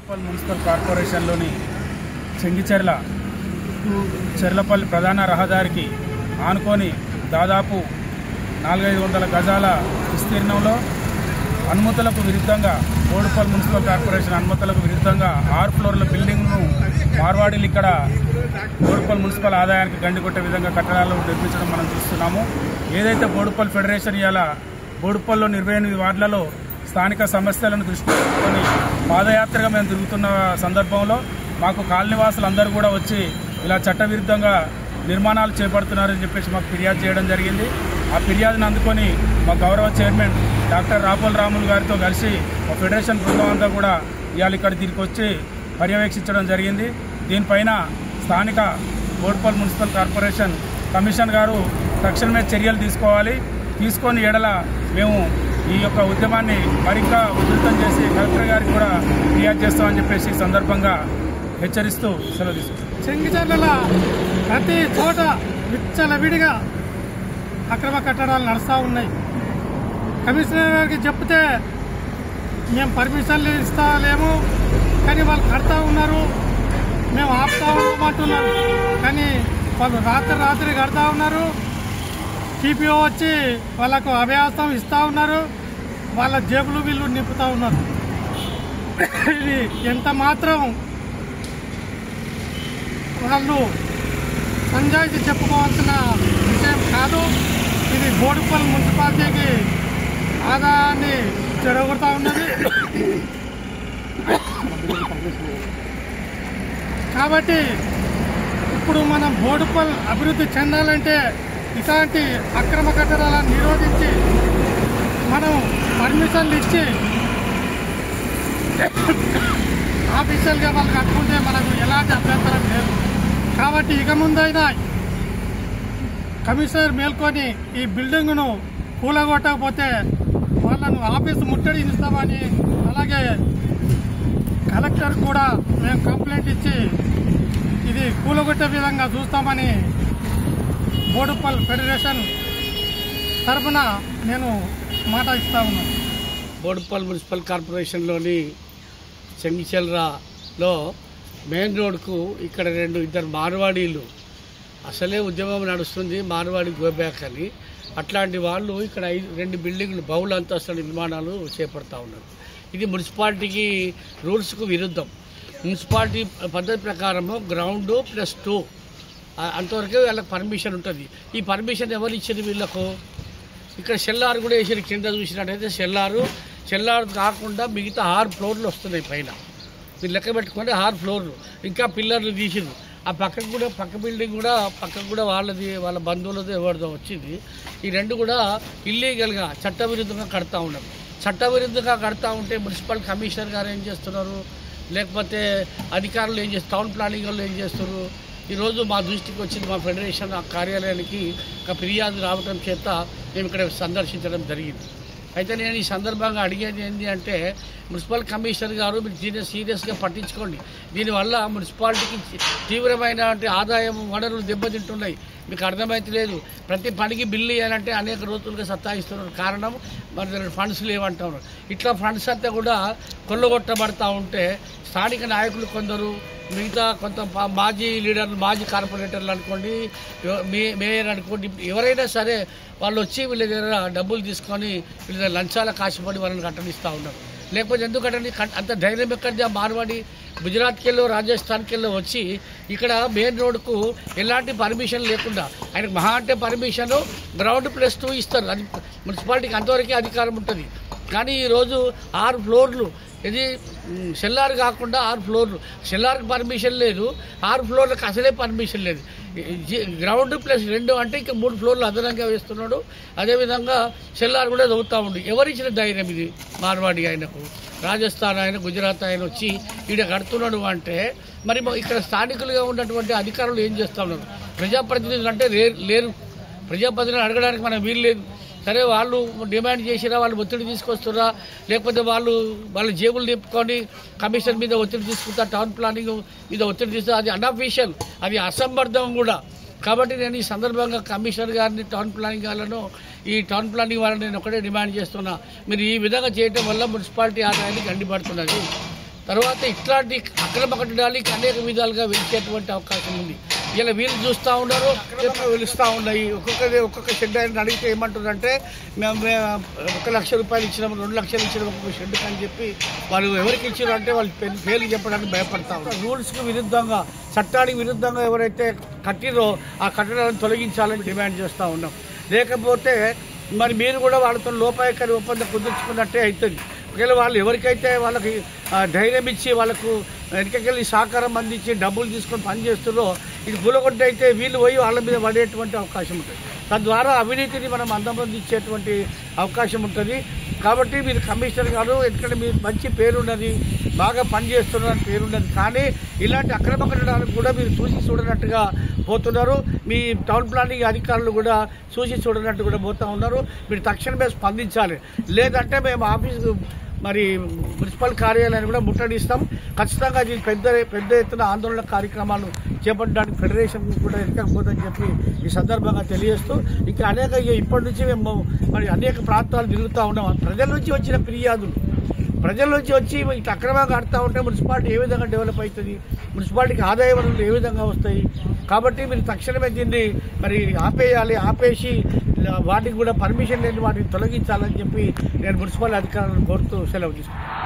Boduppal municipal కార్పొరేషన్లోని చెర్లపల్లి ప్రధాన రహదారికి ఆనుకొని దాదాపు 400-500 గజాల విస్తీర్ణంలో అనుమతులకు విరుద్ధంగా బోడుప్పల్ మున్సిపల్ కార్పొరేషన్ అనుమతులకు విరుద్ధంగా 6 ఫ్లోర్ల బిల్డింగ్ను మార్వాడీలు ఇక్కడ బోడుప్పల్ మున్సిపల్ ఆదాయానికి గండికొట్టే విధంగా కట్టడాలు నిర్మించడం మనం చూస్తున్నాము. ఏదైతే బోడుప్పల్ ఫెడరేషన్ ఇలా బోడుప్పల్లో 28 వార్డులలో స్థానిక సమస్యలను దృష్టిలో పెట్టుకొని పాదయాత్రగా మేము తిరుగుతున్న సందర్భంలో మాకు కాలనీవాసులు అందరూ కూడా వచ్చి ఇలా చట్టవిరుద్ధంగా నిర్మాణాలు చేపడుతున్నారని చెప్పేసి మాకు ఫిర్యాదు చేయడం జరిగింది. ఆ ఫిర్యాదును అందుకొని మా గౌరవ చైర్మన్ డాక్టర్ రాపోల్ రాములు గారితో కలిసి మా ఫెడరేషన్ బృందం అంతా కూడా ఇవాళ ఇక్కడ దీనికి వచ్చి పర్యవేక్షించడం జరిగింది. దీనిపైన స్థానిక బోడుప్పల్ మున్సిపల్ కార్పొరేషన్ కమిషన్ గారు తక్షణమే చర్యలు తీసుకొని ఎడల మేము ఈ యొక్క ఉద్యమాన్ని మరింత ఉధృతం చేసి కలెక్టర్ గారికి కూడా ఫిర్యాదు చేస్తామని చెప్పేసి ఈ సందర్భంగా హెచ్చరిస్తూ సెలవు తీసుకుంటాం. చెంగిచెర్ల ప్రతి చోట విచ్చలవిడిగా అక్రమ కట్టడాలు నడుస్తూ ఉన్నాయి. కమిషనర్ గారికి చెప్తే మేము పర్మిషన్లు ఇస్తాలేము, కానీ వాళ్ళు కడతా ఉన్నారు, మేము ఆపుతా ఉన్నామంటున్నారు. కానీ వాళ్ళు రాత్రి కడతా ఉన్నారు. టీపీఓ వచ్చి వాళ్ళకు అభయాసం ఇస్తూ ఉన్నారు, వాళ్ళ జేబులు వీళ్ళు నింపుతూ ఉన్నారు. ఇది ఎంత మాత్రం వాళ్ళు పంచాయతీ చెప్పుకోవాల్సిన విషయం కాదు. ఇది బోడుప్పల్ మున్సిపాలిటీకి ఆదాయాన్ని చెడగొడతా ఉన్నది. కాబట్టి ఇప్పుడు మనం బోడుప్పల్ అభివృద్ధి చెందాలంటే ఇలాంటి అక్రమ కట్టడాలను నిరోధించి మనం పర్మిషన్లు ఇచ్చి ఆఫీషియల్గా వాళ్ళు కట్టుకుంటే మనకు ఎలాంటి అభ్యంతరం లేదు. కాబట్టి ఇక ముందైనా కమిషనర్ మేల్కొని ఈ బిల్డింగ్ను కూలగొట్టకపోతే వాళ్ళను ఆఫీసు ముట్టడిస్తామని, అలాగే కలెక్టర్ కూడా మేము కంప్లైంట్ ఇచ్చి ఇది కూలగొట్టే విధంగా చూస్తామని బోడుప్పల్ ఫెడరేషన్ తరఫున నేను మాట ఇస్తా ఉన్నాను. బోడుప్పల్ మున్సిపల్ కార్పొరేషన్లోని చెంగిచెర్లలో మెయిన్ రోడ్కు ఇక్కడ 2 మార్వాడీలు అసలే ఉద్యమం నడుస్తుంది, మార్వాడి గోబ్యాక్ అని. అట్లాంటి వాళ్ళు ఇక్కడ 2 బిల్డింగ్లు బహుళ అంతస్తుల నిర్మాణాలు చేపడతా ఉన్నారు. ఇది మున్సిపాలిటీకి రూల్స్కు విరుద్ధం. మున్సిపాలిటీ పద్ధతి ప్రకారము గ్రౌండ్ +2 అంతవరకే వీళ్ళకి పర్మిషన్ ఉంటుంది. ఈ పర్మిషన్ ఎవరు ఇచ్చింది వీళ్ళకు? ఇక్కడ సెల్లార్ కూడా వేసారు. కింద చూసినట్టయితే సెల్లార్ కాకుండా మిగతా 6 ఫ్లోర్లు వస్తున్నాయి పైన. మీరు లెక్క పెట్టుకుంటే 6 ఫ్లోర్లు, ఇంకా పిల్లర్లు తీసిండ్రు. ఆ పక్క బిల్డింగ్ కూడా పక్కకు కూడా వాళ్ళ బంధువులతో ఎవరిదో వచ్చింది. ఈ 2 కూడా ఇల్లీగల్గా చట్టవిరుద్ధంగా కడతా ఉన్నారు. చట్టవిరుద్ధంగా కడతా ఉంటే మున్సిపల్ కమిషనర్ గారు ఏం చేస్తున్నారు, లేకపోతే అధికారులు ఏం చేస్తారు, టౌన్ ప్లానింగ్ వాళ్ళు ఏం చేస్తున్నారు? ఈరోజు మా దృష్టికి వచ్చింది, మా ఫెడరేషన్ కార్యాలయానికి ఒక ఫిర్యాదు రావడం చేత మేము ఇక్కడ సందర్శించడం జరిగింది. అయితే నేను ఈ సందర్భంగా అడిగేది ఏంటి అంటే, మున్సిపల్ కమిషనర్ గారు మీరు సీరియస్గా పట్టించుకోండి. దీనివల్ల మున్సిపాలిటీకి తీవ్రమైన ఆదాయం వనరులు దెబ్బతింటున్నాయి. మీకు అర్థమైతలేదు. ప్రతి పనికి బిల్లు ఇవ్వాలంటే అనేక రోజులుగా సత్తాయిస్తున్నారు. కారణం మరి ఫండ్స్ లేవంటున్నారు. ఇట్లా ఫండ్స్ అంతా కూడా కొల్లగొట్టబడతా ఉంటే స్థానిక నాయకులు కొందరు, మిగతా కొంత మాజీ లీడర్లు, మాజీ కార్పొరేటర్లు అనుకోండి, మేయర్ అనుకోండి, ఎవరైనా సరే వాళ్ళు వచ్చి వీళ్ళ దగ్గర డబ్బులు తీసుకొని వీళ్ళ దగ్గర లంచాల కాశపడి వాళ్ళని కట్టనిస్తూ ఉన్నారు. లేకపోతే ఎందుకంటే అంత ధైర్యం ఎక్కడిది? మార్వాడి గుజరాత్కి వెళ్ళో రాజస్థాన్కి వెళ్ళో వచ్చి ఇక్కడ మెయిన్ రోడ్కు ఎలాంటి పర్మిషన్ లేకుండా, ఆయనకు మహా అంటే పర్మిషను గ్రౌండ్ +2 ఇస్తారు. అది మున్సిపాలిటీకి అంతవరకే అధికారం ఉంటుంది. కానీ ఈరోజు 6 ఫ్లోర్లు, ఇది సెల్లార్ కాకుండా 6 ఫ్లోర్లు, సెల్లార్కి పర్మిషన్ లేదు, 6 ఫ్లోర్లకు అసలే పర్మిషన్ లేదు. గ్రౌండ్ +2 అంటే ఇంకా 3 ఫ్లోర్లు అదనంగా వేస్తున్నాడు. అదేవిధంగా సెల్లార్ కూడా చదువుతూ ఉండి ఎవరిచ్చిన ధైర్యం ఇది? మార్వాడి ఆయనకు, రాజస్థాన్ ఆయన, గుజరాత్ ఆయన వచ్చి ఈడ కడుతున్నాడు అంటే మరి ఇక్కడ స్థానికులుగా ఉన్నటువంటి అధికారులు ఏం చేస్తూ ఉన్నారు? ప్రజాప్రతినిధులు అంటే లేరు. ప్రజాప్రతినిధులు అడగడానికి మనం వీలు లేదు. సరే, వాళ్ళు డిమాండ్ చేసిరా, వాళ్ళు ఒత్తిడి తీసుకొస్తారా, లేకపోతే వాళ్ళ జేబులు నింపుకొని కమిషన్ మీద ఒత్తిడి తీసుకుంటా, టౌన్ ప్లానింగ్ మీద ఒత్తిడి తీసుకుంటా, అది అన్అఫీషియల్, అది అసంబద్ధం కూడా. కాబట్టి నేను ఈ సందర్భంగా కమిషనర్ గారిని, టౌన్ ప్లానింగ్ వాళ్ళని నేను ఒకటే డిమాండ్ చేస్తున్నా, మీరు ఈ విధంగా చేయటం వల్ల మున్సిపాలిటీ ఆదాయానికి గండిపడుతున్నది. తర్వాత ఇట్లాంటి అక్రమ కట్టడాలకి అనేక విధాలుగా వెలిచేటువంటి అవకాశం ఉంది. ఇలా వీళ్ళు చూస్తూ ఉన్నారు, అక్రమంగా వెలుస్తూ ఉన్నాయి. ఒక్కొక్క షెడ్ ఆయన అడిగితే ఏమంటారంటే మేము 1 లక్ష రూపాయలు ఇచ్చినాం, 2 లక్షలు ఇచ్చినాం ఒక్కొక్క షెడ్కి అని చెప్పి వాళ్ళు ఎవరికి ఇచ్చారు అంటే వాళ్ళు పేర్లు చెప్పడానికి భయపడతా ఉన్నారు. రూల్స్కి విరుద్ధంగా, చట్టానికి విరుద్ధంగా ఎవరైతే కట్టిరో ఆ కట్టడాలను తొలగించాలని డిమాండ్ చేస్తూ ఉన్నాం. లేకపోతే మరి మీరు కూడా వాళ్ళతో లోపాయకారి ఒప్పందం కుదుర్చుకున్నట్టే అవుతుంది. ఒకవేళ వాళ్ళు ఎవరికైతే వాళ్ళకి ధైర్యం ఇచ్చి వాళ్ళకు వెనకకెళ్ళి సహకారం అందించి డబ్బులు తీసుకొని పనిచేస్తున్నారో ఇది కూలగొడ్డ అయితే వీళ్ళు పోయి వాళ్ళ మీద పడేటువంటి అవకాశం ఉంటుంది. తద్వారా అవినీతిని మనం అంతమొందించేటువంటి అవకాశం ఉంటుంది. కాబట్టి మీరు కమిషనర్ గారు ఎందుకంటే మీరు మంచి పేరున్నది, బాగా పనిచేస్తున్నారని పేరున్నది, కానీ ఇలాంటి అక్రమ కట్టడాలకు కూడా మీరు చూసి చూడనట్టుగా పోతున్నారు. మీ టౌన్ ప్లానింగ్ అధికారులు కూడా చూసి చూడనట్టు కూడా పోతూ ఉన్నారు. మీరు తక్షణమే స్పందించాలి, లేదంటే మేము ఆఫీసు మరి మున్సిపల్ కార్యాలయాన్ని కూడా ముట్టడిస్తాం. ఖచ్చితంగా దీనికి పెద్ద ఎత్తున ఆందోళన కార్యక్రమాలు చేపట్టడానికి ఫెడరేషన్ కూడా ఎక్కకపోతుందని చెప్పి ఈ సందర్భంగా తెలియజేస్తూ ఇంకా ఇప్పటి నుంచి మేము మరి అనేక ప్రాంతాలు తిరుగుతూ ఉన్నాం. ప్రజల నుంచి వచ్చిన ఫిర్యాదులు, ప్రజల నుంచి వచ్చి ఇట్లా అక్రమంగా ఆడుతూ ఉంటే మున్సిపాలిటీ ఏ విధంగా డెవలప్ అవుతుంది, మున్సిపాలిటీకి ఆదాయ వనరులు ఏ విధంగా వస్తాయి. కాబట్టి మీరు తక్షణమే దీన్ని మరి ఆపేసి వాటికి కూడా పర్మిషన్ లేని వాటిని తొలగించాలని చెప్పి నేను మున్సిపల్ అధికారులను కోరుతూ సెలవు తీసుకున్నాను.